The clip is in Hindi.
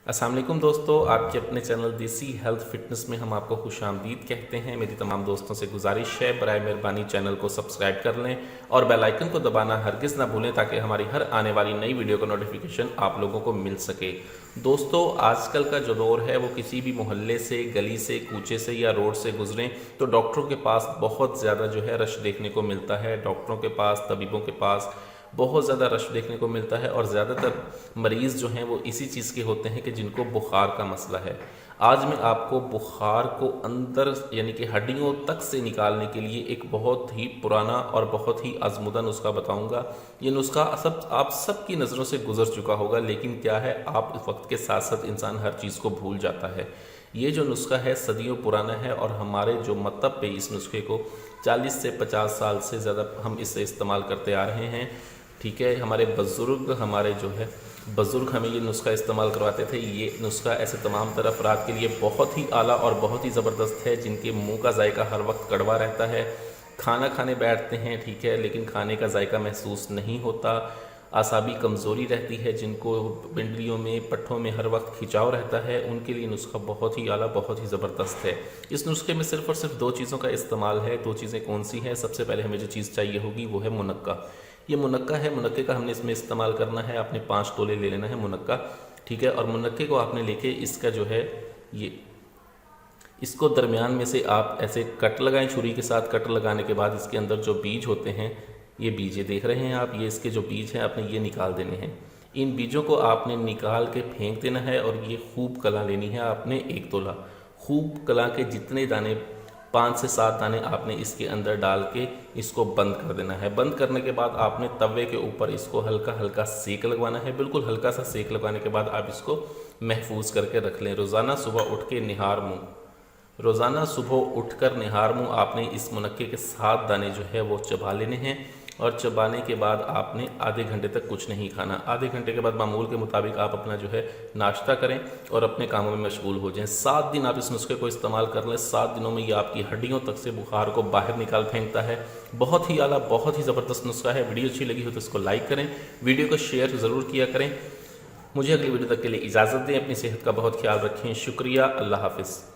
अस्सलाम वालेकुम दोस्तों, आपके अपने चैनल देसी हेल्थ फिटनेस में हम आपको खुशामदीद कहते हैं। मेरी तमाम दोस्तों से गुजारिश है, बराए मेहरबानी चैनल को सब्सक्राइब कर लें और बेल आइकन को दबाना हरगिज़ ना भूलें ताकि हमारी हर आने वाली नई वीडियो का नोटिफिकेशन आप लोगों को मिल सके। दोस्तों, आजकल का जो दौर है वो किसी भी मोहल्ले से, गली से, कूचे से या रोड से गुजरें तो डॉक्टरों के पास बहुत ज़्यादा जो है रश देखने को मिलता है। डॉक्टरों के पास, तबीबों के पास बहुत ज़्यादा रश देखने को मिलता है और ज़्यादातर मरीज़ जो हैं वो इसी चीज़ के होते हैं कि जिनको बुखार का मसला है। आज मैं आपको बुखार को अंदर यानी कि हड्डियों तक से निकालने के लिए एक बहुत ही पुराना और बहुत ही आजमुदा नुस्खा बताऊंगा। ये नुस्खा आप सब की नज़रों से गुजर चुका होगा, लेकिन क्या है, आप इस वक्त के साथ साथ इंसान हर चीज़ को भूल जाता है। ये जो नुस्खा है सदियों पुराना है और हमारे जो मतब पे इस नुस्खे को 40 से 50 साल से ज़्यादा हम इसे इस्तेमाल करते आ रहे हैं। ठीक है, हमारे बुज़ुर्ग हमें ये नुस्खा इस्तेमाल करवाते थे। ये नुस्खा ऐसे तमाम तरह अफराद के लिए बहुत ही आला और बहुत ही ज़बरदस्त है जिनके मुंह का जायका हर वक्त कड़वा रहता है। खाना खाने बैठते हैं, ठीक है, लेकिन खाने का जायका महसूस नहीं होता। आसाबी कमज़ोरी रहती है, जिनको पिंडलियों में, पट्ठों में हर वक्त खिंचाव रहता है, उनके लिए नुस्खा बहुत ही आला, बहुत ही ज़बरदस्त है। इस नुस्खे में सिर्फ़ और सिर्फ 2 चीज़ों का इस्तेमाल है। 2 चीज़ें कौन सी हैं? सबसे पहले हमें जो चीज़ चाहिए होगी वो है मुनक्का। ये मुनक्का है, मुनक्के का हमने इसमें इस्तेमाल करना है। आपने 5 तोले ले लेना है मुनक्का, ठीक है। और मुनक्के को आपने लेके इसका जो है ये इसको दरमियान में से आप ऐसे कट लगाएं छुरी के साथ। कट लगाने के बाद इसके अंदर जो बीज होते हैं, ये बीज ये देख रहे हैं आप, ये इसके जो बीज हैं आपने ये निकाल देने हैं। इन बीजों को आपने निकाल के फेंक देना है और ये खूब कला लेनी है आपने 1 तोला। खूब कला के जितने दाने 5 से 7 दाने आपने इसके अंदर डाल के इसको बंद कर देना है। बंद करने के बाद आपने तवे के ऊपर इसको हल्का हल्का सेक लगवाना है। बिल्कुल हल्का सा सेक लगवाने के बाद आप इसको महफूज करके रख लें। रोज़ाना सुबह उठ के निहार मुँह, रोज़ाना सुबह उठकर निहार मुँह आपने इस मुनक्के के 7 दाने जो है वो चबा लेने हैं। और चबाने के बाद आपने आधे घंटे तक कुछ नहीं खाना। आधे घंटे के बाद मामूल के मुताबिक आप अपना जो है नाश्ता करें और अपने कामों में मशगूल हो जाएं। 7 दिन आप इस नुस्खे को इस्तेमाल कर लें। 7 दिनों में ये आपकी हड्डियों तक से बुखार को बाहर निकाल फेंकता है। बहुत ही आला, बहुत ही ज़बरदस्त नुस्खा है। वीडियो अच्छी लगी हो तो इसको लाइक करें, वीडियो को शेयर ज़रूर किया करें। मुझे अगली वीडियो तक के लिए इजाज़त दें। अपनी सेहत का बहुत ख्याल रखें। शुक्रिया। अल्लाह हाफिज़।